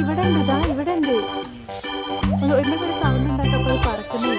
ഇവിടെ ഉണ്ട്, ഇതാ ഇവിടെ ഉണ്ട്. എന്തെങ്കിലും ഒരു സൗണ്ട് ഉണ്ടാക്കപ്പോൾ പറക്കുന്നു.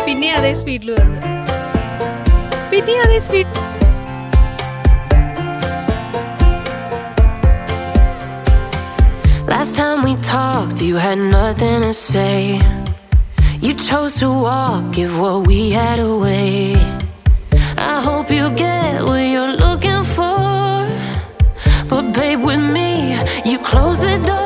പിന്നെ അതേ സ്പീഡിൽ വന്നു, പിന്നെ അതേ speed. Last time we talked, you had nothing to say. You chose to walk, give what we had away. I hope you get what you're looking for, but babe, with me, you close the door.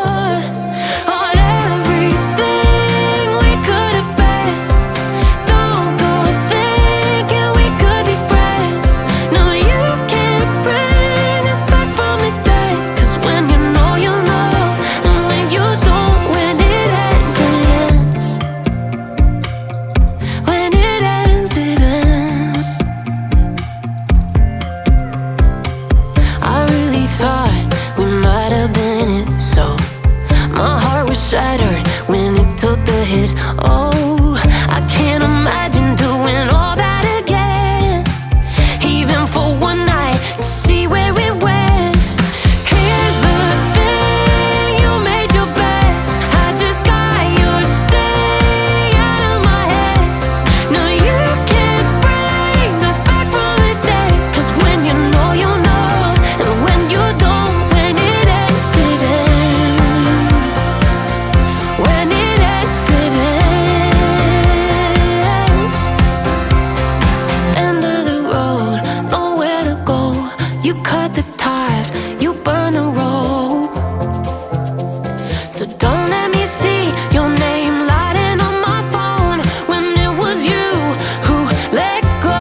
Shattered when it took the hit.